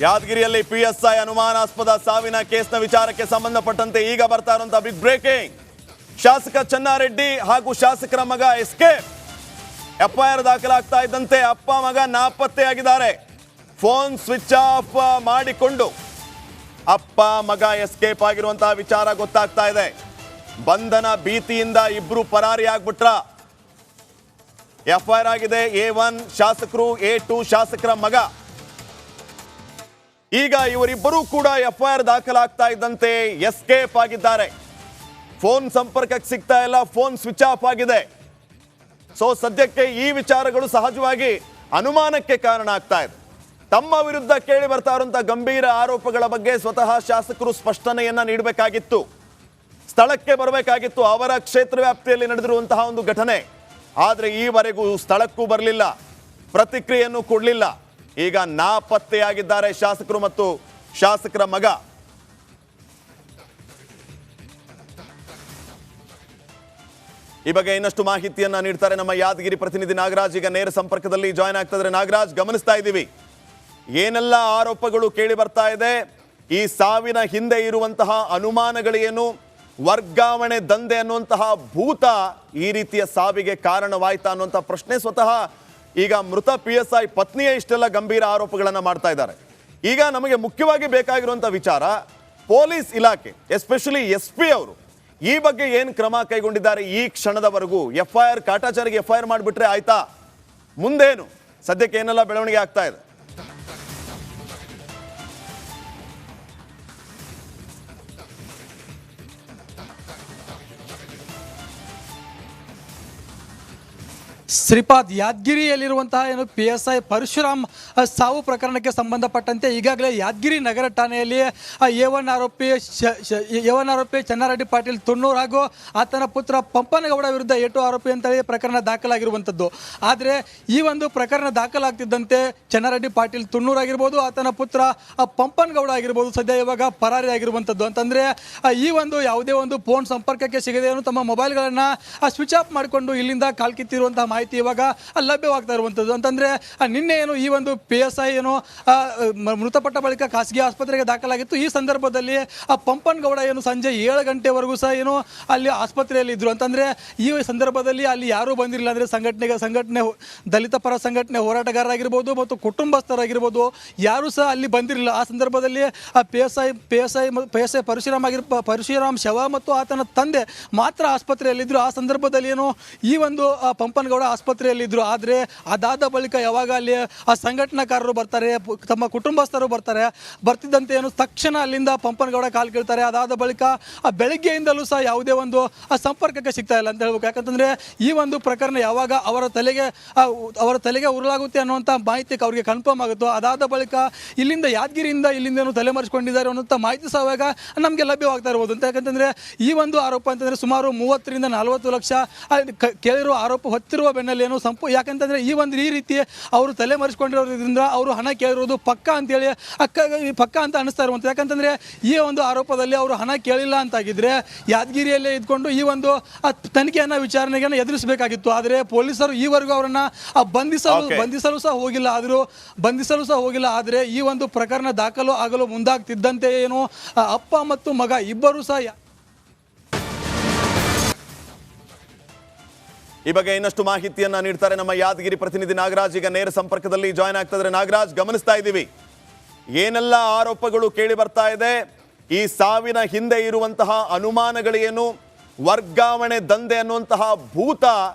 ಯಾದಗಿರಿಯಲ್ಲಿ ಪಿಎಸ್ಐ ಅನುಮಾನಾಸ್ಪದ ಸಾವಿನ ಕೇಸ್ನ ವಿಚಾರಕ್ಕೆ ಸಂಬಂಧಪಟ್ಟಂತೆ ಈಗ ಬರ್ತಾ ಇರುವಂತಹ ಬಿಗ್ ಬ್ರೇಕಿಂಗ್. ಶಾಸಕ ಚೆನ್ನಾರೆಡ್ಡಿ ಹಾಗೂ ಶಾಸಕರ ಮಗ ಎಸ್ಕೇಪ್. ಎಫ್ಐಆರ್ ದಾಖಲಾಗ್ತಾ ಇದ್ದಂತೆ ಅಪ್ಪ ಮಗ ನಾಪತ್ತೆಯಾಗಿದ್ದಾರೆ. ಫೋನ್ ಸ್ವಿಚ್ ಆಫ್ ಮಾಡಿಕೊಂಡು ಅಪ್ಪ ಮಗ ಎಸ್ಕೇಪ್ ಆಗಿರುವಂತಹ ವಿಚಾರ ಗೊತ್ತಾಗ್ತಾ ಇದೆ. ಬಂಧನ ಭೀತಿಯಿಂದ ಇಬ್ರು ಪರಾರಿ ಆಗ್ಬಿಟ್ರ. ಎಫ್ಐಆರ್ ಆಗಿದೆ. A1 ಶಾಸಕರು, A2 ಶಾಸಕರ ಮಗ. ಈಗ ಇವರಿಬ್ಬರೂ ಕೂಡ ಎಫ್ಐಆರ್ ದಾಖಲಾಗ್ತಾ ಇದ್ದಂತೆ ಎಸ್ಕೇಪ್ ಆಗಿದ್ದಾರೆ. ಫೋನ್ ಸಂಪರ್ಕಕ್ಕೆ ಸಿಗ್ತಾ ಇಲ್ಲ, ಫೋನ್ ಸ್ವಿಚ್ ಆಫ್ ಆಗಿದೆ. ಸೊ ಸದ್ಯಕ್ಕೆ ಈ ವಿಚಾರಗಳು ಸಹಜವಾಗಿ ಅನುಮಾನಕ್ಕೆ ಕಾರಣ ಆಗ್ತಾ ಇದೆ. ತಮ್ಮ ವಿರುದ್ಧ ಕೇಳಿ ಬರ್ತಾ ಇರುವಂತಹ ಗಂಭೀರ ಆರೋಪಗಳ ಬಗ್ಗೆ ಸ್ವತಃ ಶಾಸಕರು ಸ್ಪಷ್ಟನೆಯನ್ನ ನೀಡಬೇಕಾಗಿತ್ತು, ಸ್ಥಳಕ್ಕೆ ಬರಬೇಕಾಗಿತ್ತು. ಅವರ ಕ್ಷೇತ್ರ ವ್ಯಾಪ್ತಿಯಲ್ಲಿ ನಡೆದಿರುವಂತಹ ಒಂದು ಘಟನೆ. ಆದರೆ ಈವರೆಗೂ ಸ್ಥಳಕ್ಕೂ ಬರಲಿಲ್ಲ, ಪ್ರತಿಕ್ರಿಯೆಯನ್ನು ಕೊಡಲಿಲ್ಲ. ಈಗ ನಾಪತ್ತೆಯಾಗಿದ್ದಾರೆ ಶಾಸಕರು ಮತ್ತು ಶಾಸಕರ ಮಗ. ಈ ಬಗ್ಗೆ ಇನ್ನಷ್ಟು ಮಾಹಿತಿಯನ್ನ ನೀಡ್ತಾರೆ ನಮ್ಮ ಯಾದಗಿರಿ ಪ್ರತಿನಿಧಿ ನಾಗರಾಜ್. ಈಗ ನೇರ ಸಂಪರ್ಕದಲ್ಲಿ ಜಾಯ್ನ್ ಆಗ್ತಾ ಇದ್ದಾರೆ. ನಾಗರಾಜ್, ಗಮನಿಸ್ತಾ ಇದ್ದೀವಿ ಏನೆಲ್ಲ ಆರೋಪಗಳು ಕೇಳಿ ಬರ್ತಾ ಇದೆ, ಈ ಸಾವಿನ ಹಿಂದೆ ಇರುವಂತಹ ಅನುಮಾನಗಳೇನು, ವರ್ಗಾವಣೆ ದಂಧೆ ಅನ್ನುವಂತಹ ಭೂತ ಈ ರೀತಿಯ ಸಾವಿಗೆ ಕಾರಣವಾಯ್ತಾ ಅನ್ನುವಂಥ ಪ್ರಶ್ನೆ ಸ್ವತಃ ಈಗ ಮೃತ PSI ಪತ್ನಿಯೇ ಇಷ್ಟೆಲ್ಲ ಗಂಭೀರ ಆರೋಪಗಳನ್ನು ಮಾಡ್ತಾ ಇದ್ದಾರೆ. ಈಗ ನಮಗೆ ಮುಖ್ಯವಾಗಿ ಬೇಕಾಗಿರುವಂಥ ವಿಚಾರ, ಪೊಲೀಸ್ ಇಲಾಖೆ ಎಸ್ಪೆಷಲಿ SP ಅವರು ಈ ಬಗ್ಗೆ ಏನು ಕ್ರಮ ಕೈಗೊಂಡಿದ್ದಾರೆ ಈ ಕ್ಷಣದವರೆಗೂ? FIR ಕಾಟಾಚಾರಿಗೆ FIR ಮಾಡಿಬಿಟ್ರೆ ಆಯ್ತಾ? ಮುಂದೇನು? ಸದ್ಯಕ್ಕೆ ಏನೆಲ್ಲ ಬೆಳವಣಿಗೆ ಆಗ್ತಾ ಇದೆ? ಶ್ರೀಪಾದ್, ಯಾದಗಿರಿಯಲ್ಲಿರುವಂತಹ ಏನು PSI ಪರಶುರಾಮ್ ಸಾವು ಪ್ರಕರಣಕ್ಕೆ ಸಂಬಂಧಪಟ್ಟಂತೆ ಈಗಾಗಲೇ ಯಾದಗಿರಿ ನಗರ ಠಾಣೆಯಲ್ಲಿ A1 ಆರೋಪಿ ಚೆನ್ನಾರೆಡ್ಡಿ ಪಾಟೀಲ್ ತುಣ್ಣೂರು ಹಾಗೂ ಆತನ ಪುತ್ರ ಪಂಪನಗೌಡ ವಿರುದ್ಧ A2 ಆರೋಪಿ ಅಂತೇಳಿ ಪ್ರಕರಣ ದಾಖಲಾಗಿರುವಂಥದ್ದು. ಆದರೆ ಈ ಒಂದು ಪ್ರಕರಣ ದಾಖಲಾಗ್ತಿದ್ದಂತೆ ಚೆನ್ನಾರೆಡ್ಡಿ ಪಾಟೀಲ್ ತುಣ್ಣೂರು ಆಗಿರ್ಬೋದು, ಆತನ ಪುತ್ರ ಪಂಪನಗೌಡ ಆಗಿರ್ಬೋದು, ಸದ್ಯ ಇವಾಗ ಪರಾರಿ ಆಗಿರುವಂಥದ್ದು. ಅಂತಂದರೆ ಈ ಒಂದು ಯಾವುದೇ ಒಂದು ಫೋನ್ ಸಂಪರ್ಕಕ್ಕೆ ಸಿಗದೆ ತಮ್ಮ ಮೊಬೈಲ್ಗಳನ್ನು ಸ್ವಿಚ್ ಆಫ್ ಮಾಡಿಕೊಂಡು ಇಲ್ಲಿಂದ ಕಾಲ್ಕಿತ್ತಿರುವಂತಹ ಮಾಹಿತಿ ಇವಾಗ ಲಭ್ಯವಾಗ್ತಾ ಇರುವಂಥದ್ದು. ಅಂತಂದರೆ ನಿನ್ನೆ ಏನು ಈ ಒಂದು PSI ಏನು ಮೃತಪಟ್ಟ ಬಳಿಕ ಖಾಸಗಿ ಆಸ್ಪತ್ರೆಗೆ ದಾಖಲಾಗಿತ್ತು. ಈ ಸಂದರ್ಭದಲ್ಲಿ ಪಂಪನಗೌಡ ಏನು ಸಂಜೆ 7 ಗಂಟೆವರೆಗೂ ಸಹ ಏನು ಅಲ್ಲಿ ಆಸ್ಪತ್ರೆಯಲ್ಲಿ ಇದ್ರು. ಅಂತಂದರೆ ಈ ಸಂದರ್ಭದಲ್ಲಿ ಅಲ್ಲಿ ಯಾರೂ ಬಂದಿರಲಿಲ್ಲ. ಅಂದರೆ ಸಂಘಟನೆ ದಲಿತ ಪರ ಸಂಘಟನೆ ಹೋರಾಟಗಾರರಾಗಿರ್ಬೋದು ಮತ್ತು ಕುಟುಂಬಸ್ಥರಾಗಿರ್ಬೋದು ಯಾರೂ ಸಹ ಅಲ್ಲಿ ಬಂದಿರಲಿಲ್ಲ. ಆ ಸಂದರ್ಭದಲ್ಲಿ PSI ಪರಶುರಾಮ್ ಶವ ಮತ್ತು ಆತನ ತಂದೆ ಮಾತ್ರ ಆಸ್ಪತ್ರೆಯಲ್ಲಿದ್ದರು. ಆ ಸಂದರ್ಭದಲ್ಲಿ ಏನು ಈ ಒಂದು ಪಂಪನಗೌಡ ಆಸ್ಪತ್ರೆಯಲ್ಲಿದ್ದರು. ಆದರೆ ಅದಾದ ಬಳಿಕ ಯಾವಾಗ ಅಲ್ಲಿ ಆ ಸಂಘಟನಾಕಾರರು ಬರ್ತಾರೆ, ತಮ್ಮ ಕುಟುಂಬಸ್ಥರು ಬರ್ತಿದ್ದಂತೆ ಏನು ತಕ್ಷಣ ಅಲ್ಲಿಂದ ಪಂಪನಗೌಡ ಕಾಲು ಕೇಳ್ತಾರೆ. ಅದಾದ ಬಳಿಕ ಆ ಬೆಳಗ್ಗೆಯಿಂದಲೂ ಸಹ ಯಾವುದೇ ಒಂದು ಸಂಪರ್ಕಕ್ಕೆ ಸಿಗ್ತಾ ಇಲ್ಲ ಅಂತ ಹೇಳ್ಬೇಕು. ಯಾಕಂತಂದರೆ ಈ ಒಂದು ಪ್ರಕರಣ ಯಾವಾಗ ಅವರ ತಲೆಗೆ ಉರುಳಾಗುತ್ತೆ ಅನ್ನುವಂಥ ಮಾಹಿತಿ ಅವರಿಗೆ ಕನ್ಫರ್ಮ್ ಆಗುತ್ತೋ, ಅದಾದ ಬಳಿಕ ಯಾದಗಿರಿಯಿಂದ ಇಲ್ಲಿಂದ ತಲೆಮರೆಸಿಕೊಂಡಿದ್ದಾರೆ ಅನ್ನೋಂಥ ಮಾಹಿತಿ ಸಹ ಇವಾಗ ನಮಗೆ ಲಭ್ಯವಾಗ್ತಾ ಇರ್ಬೋದು ಅಂತ. ಯಾಕಂತಂದರೆ ಈ ಒಂದು ಆರೋಪ ಅಂತಂದರೆ ಸುಮಾರು 30 ರಿಂದ 40 ಲಕ್ಷ ಕೇಳಿರುವ ಆರೋಪ ಹೊತ್ತಿರುವ ಬೆನ್ನಲ್ಲಿ ಏನು ಯಾಕಂತಂದರೆ ಈ ರೀತಿ ಅವರು ತಲೆಮರೆಸಿಕೊಂಡಿರೋದ್ರಿಂದ ಅವರು ಹಣ ಕೇಳಿರೋದು ಪಕ್ಕ ಅಂತ ಅನಿಸ್ತಾ ಇರುವಂಥ. ಯಾಕಂತಂದರೆ ಈ ಒಂದು ಆರೋಪದಲ್ಲಿ ಅವರು ಹಣ ಕೇಳಿಲ್ಲ ಅಂತಾಗಿದ್ದರೆ ಯಾದಗಿರಿಯಲ್ಲೇ ಇದ್ಕೊಂಡು ಈ ಒಂದು ತನಿಖೆಯನ್ನು ವಿಚಾರಣೆಯನ್ನು ಎದುರಿಸಬೇಕಾಗಿತ್ತು. ಆದರೆ ಪೊಲೀಸರು ಈವರೆಗೂ ಅವರನ್ನು ಬಂಧಿಸಲು ಸಹ ಹೋಗಿಲ್ಲ. ಆದರೆ ಈ ಒಂದು ಪ್ರಕರಣ ದಾಖಲು ಆಗಲು ಮುಂದಾಗ್ತಿದ್ದಂತೆ ಏನು ಅಪ್ಪ ಮತ್ತು ಮಗ ಇಬ್ಬರೂ ಸಹ ಈ ಬಗ್ಗೆ ಇನ್ನಷ್ಟು ಮಾಹಿತಿಯನ್ನ ನೀಡ್ತಾರೆ ನಮ್ಮ ಯಾದಗಿರಿ ಪ್ರತಿನಿಧಿ ನಾಗರಾಜ್. ಈಗ ನೇರ ಸಂಪರ್ಕದಲ್ಲಿ ಜಾಯ್ನ್ ಆಗ್ತಾ ಇದ್ದಾರೆ. ನಾಗರಾಜ್, ಗಮನಿಸ್ತಾ ಇದ್ದೀವಿ ಏನೆಲ್ಲ ಆರೋಪಗಳು ಕೇಳಿ ಬರ್ತಾ ಇದೆ, ಈ ಸಾವಿನ ಹಿಂದೆ ಇರುವಂತಹ ಅನುಮಾನಗಳೇನು, ವರ್ಗಾವಣೆ ದಂಧೆ ಅನ್ನುವಂತಹ ಭೂತ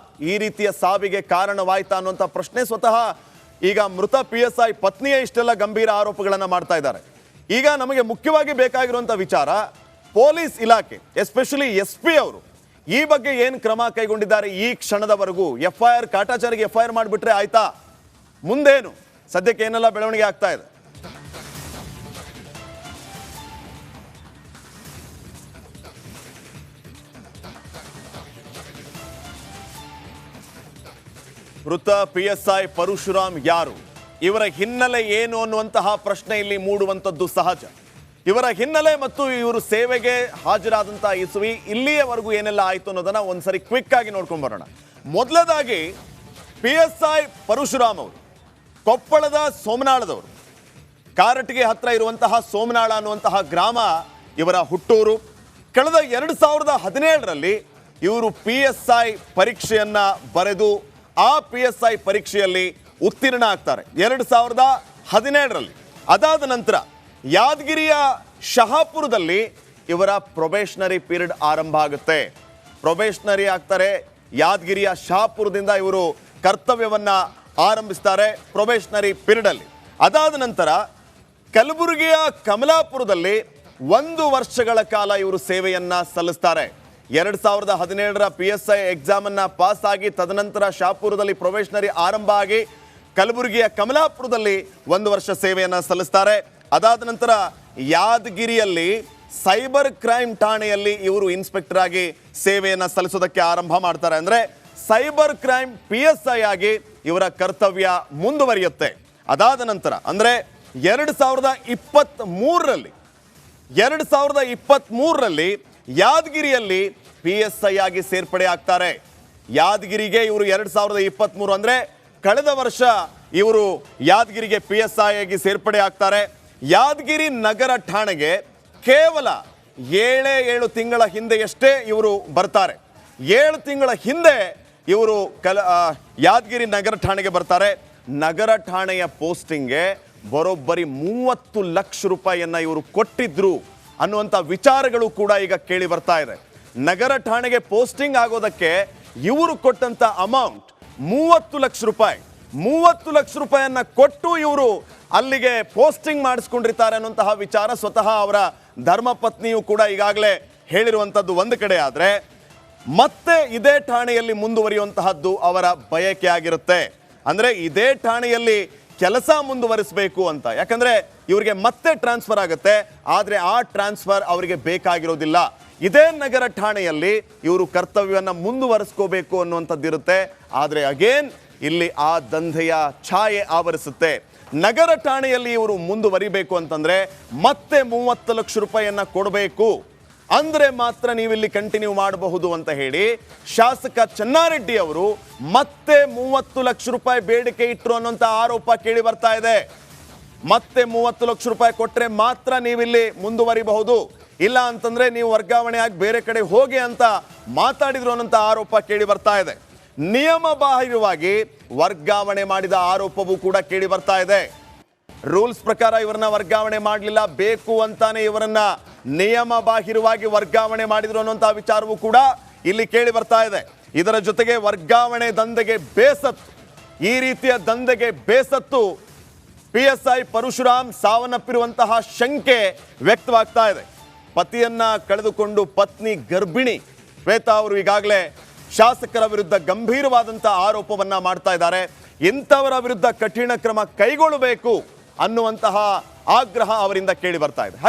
ಈ ರೀತಿಯ ಸಾವಿಗೆ ಕಾರಣವಾಯ್ತಾ ಅನ್ನುವಂಥ ಪ್ರಶ್ನೆ ಸ್ವತಃ ಈಗ ಮೃತ PSI ಪತ್ನಿಯೇ ಇಷ್ಟೆಲ್ಲ ಗಂಭೀರ ಆರೋಪಗಳನ್ನು ಮಾಡ್ತಾ ಇದ್ದಾರೆ. ಈಗ ನಮಗೆ ಮುಖ್ಯವಾಗಿ ಬೇಕಾಗಿರುವಂಥ ವಿಚಾರ, ಪೊಲೀಸ್ ಇಲಾಖೆ ಎಸ್ಪೆಷಲಿ SP ಅವರು ಈ ಬಗ್ಗೆ ಏನು ಕ್ರಮ ಕೈಗೊಂಡಿದ್ದಾರೆ ಈ ಕ್ಷಣದವರೆಗೂ? FIR ಕಾಟಾಚಾರಿಗೆ FIR ಮಾಡಿಬಿಟ್ರೆ ಆಯ್ತಾ? ಮುಂದೇನು? ಸದ್ಯಕ್ಕೆ ಏನೆಲ್ಲ ಬೆಳವಣಿಗೆ ಆಗ್ತಾ ಇದೆ? ಮೃತ PSI ಪರಶುರಾಮ್ ಯಾರು, ಇವರ ಹಿನ್ನೆಲೆ ಏನು ಅನ್ನುವಂತಹ ಪ್ರಶ್ನೆ ಇಲ್ಲಿ ಮೂಡುವಂಥದ್ದು ಸಹಜ. ಇವರ ಹಿನ್ನೆಲೆ ಮತ್ತು ಇವರು ಸೇವೆಗೆ ಹಾಜರಾದಂತಹ ಇಸುವಿ ಇಲ್ಲಿಯವರೆಗೂ ಏನೆಲ್ಲ ಆಯಿತು ಅನ್ನೋದನ್ನ ಒಂದ್ಸರಿ ಕ್ವಿಕ್ ಆಗಿ ನೋಡ್ಕೊಂಡು ಬರೋಣ. ಮೊದಲನೇದಾಗಿ PSI ಪರಶುರಾಮ್ ಅವರು ಕೊಪ್ಪಳದ ಸೋಮನಾಳದವರು. ಕಾರಟಗಿ ಹತ್ರ ಇರುವಂತಹ ಸೋಮನಾಳ ಅನ್ನುವಂತಹ ಗ್ರಾಮ ಇವರ ಹುಟ್ಟೂರು. ಕಳೆದ 2017ರಲ್ಲಿ ಇವರು PSI ಪರೀಕ್ಷೆಯನ್ನ ಬರೆದು ಆ PSI ಪರೀಕ್ಷೆಯಲ್ಲಿ ಉತ್ತೀರ್ಣ ಆಗ್ತಾರೆ 2017ರಲ್ಲಿ. ಅದಾದ ನಂತರ ಯಾದಗಿರಿಯ ಶಹಾಪುರದಲ್ಲಿ ಇವರ ಪ್ರೊಬೇಷನರಿ ಪೀರಿಯಡ್ ಆರಂಭ ಆಗುತ್ತೆ. ಪ್ರೊಬೇಷನರಿ ಆಗ್ತಾರೆ. ಯಾದಗಿರಿಯ ಶಹಾಪುರದಿಂದ ಇವರು ಕರ್ತವ್ಯವನ್ನ ಆರಂಭಿಸ್ತಾರೆ ಪ್ರೊಬೇಷನರಿ ಪೀರಿಯಡ್ ಅಲ್ಲಿ. ಅದಾದ ನಂತರ ಕಲಬುರಗಿಯ ಕಮಲಾಪುರದಲ್ಲಿ 1 ವರ್ಷಗಳ ಕಾಲ ಇವರು ಸೇವೆಯನ್ನ ಸಲ್ಲಿಸ್ತಾರೆ. 2017ರ PSI ಎಕ್ಸಾಮ್ ಅನ್ನ ಪಾಸ್ ಆಗಿ ತದನಂತರ ಶಾಪುರದಲ್ಲಿ ಪ್ರೊಬೇಷನರಿ ಆರಂಭ ಆಗಿ ಕಲಬುರಗಿಯ ಕಮಲಾಪುರದಲ್ಲಿ 1 ವರ್ಷ ಸೇವೆಯನ್ನ ಸಲ್ಲಿಸ್ತಾರೆ. ಅದಾದ ನಂತರ ಯಾದಗಿರಿಯಲ್ಲಿ ಸೈಬರ್ ಕ್ರೈಮ್ ಠಾಣೆಯಲ್ಲಿ ಇವರು ಇನ್ಸ್ಪೆಕ್ಟರ್ ಆಗಿ ಸೇವೆಯನ್ನ ಸಲ್ಲಿಸೋದಕ್ಕೆ ಆರಂಭ ಮಾಡ್ತಾರೆ. ಅಂದ್ರೆ ಸೈಬರ್ ಕ್ರೈಮ್ PSI ಆಗಿ ಇವರ ಕರ್ತವ್ಯ ಮುಂದುವರಿಯುತ್ತೆ. ಅದಾದ ನಂತರ ಅಂದ್ರೆ 2023ರಲ್ಲಿ ಯಾದಗಿರಿಯಲ್ಲಿ PSI ಆಗಿ ಸೇರ್ಪಡೆ ಆಗ್ತಾರೆ. ಯಾದಗಿರಿಗೆ ಇವರು 2023 ಅಂದ್ರೆ ಕಳೆದ ವರ್ಷ ಇವರು ಯಾದಗಿರಿಗೆ PSI ಆಗಿ ಸೇರ್ಪಡೆ ಆಗ್ತಾರೆ. ಯಾದಗಿರಿ ನಗರ ಠಾಣೆಗೆ ಕೇವಲ 7 ತಿಂಗಳ ಹಿಂದೆಯಷ್ಟೇ ಇವರು ಬರ್ತಾರೆ. 7 ತಿಂಗಳ ಹಿಂದೆ ಇವರು ಯಾದಗಿರಿ ನಗರ ಠಾಣೆಗೆ ಬರ್ತಾರೆ. ನಗರ ಠಾಣೆಯ ಪೋಸ್ಟಿಂಗ್ಗೆ ಬರೋಬ್ಬರಿ 30 ಲಕ್ಷ ರೂಪಾಯಿಯನ್ನ ಇವರು ಕೊಟ್ಟಿದ್ರು ಅನ್ನುವಂಥ ವಿಚಾರಗಳು ಕೂಡ ಈಗ ಕೇಳಿ ಬರ್ತಾ ಇದೆ. ನಗರ ಠಾಣೆಗೆ ಪೋಸ್ಟಿಂಗ್ ಆಗೋದಕ್ಕೆ ಇವರು ಕೊಟ್ಟಂತ ಅಮೌಂಟ್ 30 ಲಕ್ಷ ರೂಪಾಯಿ. 30 ಲಕ್ಷ ರೂಪಾಯಿಯನ್ನ ಕೊಟ್ಟು ಇವರು ಅಲ್ಲಿಗೆ ಪೋಸ್ಟಿಂಗ್ ಮಾಡಿಸ್ಕೊಂಡಿರ್ತಾರೆ ಅನ್ನುವಂತಹ ವಿಚಾರ ಸ್ವತಃ ಅವರ ಧರ್ಮಪತ್ನಿಯು ಕೂಡ ಈಗಾಗಲೇ ಹೇಳಿರುವಂಥದ್ದು ಒಂದು ಕಡೆ. ಆದರೆ ಮತ್ತೆ ಇದೇ ಠಾಣೆಯಲ್ಲಿ ಮುಂದುವರಿಯುವಂತಹದ್ದು ಅವರ ಬಯಕೆ ಆಗಿರುತ್ತೆ. ಅಂದ್ರೆ ಇದೇ ಠಾಣೆಯಲ್ಲಿ ಕೆಲಸ ಮುಂದುವರಿಸಬೇಕು ಅಂತ. ಯಾಕಂದ್ರೆ ಇವರಿಗೆ ಮತ್ತೆ ಟ್ರಾನ್ಸ್ಫರ್ ಆಗುತ್ತೆ, ಆದರೆ ಆ ಟ್ರಾನ್ಸ್ಫರ್ ಅವರಿಗೆ ಬೇಕಾಗಿರೋದಿಲ್ಲ. ಇದೇ ನಗರ ಠಾಣೆಯಲ್ಲಿ ಇವರು ಕರ್ತವ್ಯವನ್ನ ಮುಂದುವರಿಸ್ಕೋಬೇಕು ಅನ್ನುವಂಥದ್ದು ಇರುತ್ತೆ. ಆದರೆ ಅಗೇನ್ ಇಲ್ಲಿ ಆ ದಂಧೆಯ ಛಾಯೆ ಆವರಿಸುತ್ತೆ. ನಗರ ಠಾಣೆಯಲ್ಲಿ ಇವರು ಮುಂದುವರಿಬೇಕು ಅಂತಂದ್ರೆ ಮತ್ತೆ 30 ಲಕ್ಷ ರೂಪಾಯಿಯನ್ನ ಕೊಡಬೇಕು, ಅಂದ್ರೆ ಮಾತ್ರ ನೀವಿಲ್ಲಿ ಕಂಟಿನ್ಯೂ ಮಾಡಬಹುದು ಅಂತ ಹೇಳಿ ಶಾಸಕ ಚೆನ್ನಾರೆಡ್ಡಿ ಅವರು ಮತ್ತೆ 30 ಲಕ್ಷ ರೂಪಾಯಿ ಬೇಡಿಕೆ ಇಟ್ಟರು ಅನ್ನುವಂಥ ಆರೋಪ ಕೇಳಿ ಬರ್ತಾ ಇದೆ. ಮತ್ತೆ 30 ಲಕ್ಷ ರೂಪಾಯಿ ಕೊಟ್ಟರೆ ಮಾತ್ರ ನೀವಿಲ್ಲಿ ಮುಂದುವರಿಬಹುದು, ಇಲ್ಲ ಅಂತಂದ್ರೆ ನೀವು ವರ್ಗಾವಣೆ ಆಗಿ ಬೇರೆ ಕಡೆ ಹೋಗಿ ಅಂತ ಮಾತಾಡಿದ್ರು ಅನ್ನೋಂಥ ಆರೋಪ ಕೇಳಿ ಬರ್ತಾ ಇದೆ. ನಿಯಮ ಬಾಹಿರವಾಗಿ ವರ್ಗಾವಣೆ ಮಾಡಿದ ಆರೋಪವೂ ಕೂಡ ಕೇಳಿ ಬರ್ತಾ ಇದೆ. ರೂಲ್ಸ್ ಪ್ರಕಾರ ಇವರನ್ನ ವರ್ಗಾವಣೆ ಮಾಡಲಿಲ್ಲ, ಬೇಕು ಅಂತಾನೆ ಇವರನ್ನ ನಿಯಮ ಬಾಹಿರವಾಗಿ ವರ್ಗಾವಣೆ ಮಾಡಿದ್ರು ಅನ್ನುವಂಥ ವಿಚಾರವೂ ಕೂಡ ಇಲ್ಲಿ ಕೇಳಿ ಬರ್ತಾ ಇದೆ. ಇದರ ಜೊತೆಗೆ ವರ್ಗಾವಣೆ ದಂಧೆಗೆ ಬೇಸತ್ತು, ಈ ರೀತಿಯ ದಂಧೆಗೆ ಬೇಸತ್ತು PSI ಪರಶುರಾಮ್ ಸಾವನ್ನಪ್ಪಿರುವಂತಹ ಶಂಕೆ ವ್ಯಕ್ತವಾಗ್ತಾ ಇದೆ. ಪತಿಯನ್ನ ಕಳೆದುಕೊಂಡು ಪತ್ನಿ ಗರ್ಭಿಣಿ ಶ್ವೇತಾ ಅವರು ಈಗಾಗಲೇ ಶಾಸಕರ ವಿರುದ್ಧ ಗಂಭೀರವಾದಂತಹ ಆರೋಪವನ್ನ ಮಾಡ್ತಾ ಇದ್ದಾರೆ. ಇಂಥವರ ವಿರುದ್ಧ ಕಠಿಣ ಕ್ರಮ ಕೈಗೊಳ್ಳಬೇಕು ಅನ್ನುವಂತಹ ಆಗ್ರಹ ಅವರಿಂದ ಕೇಳಿ ಬರ್ತಾ ಇದೆ.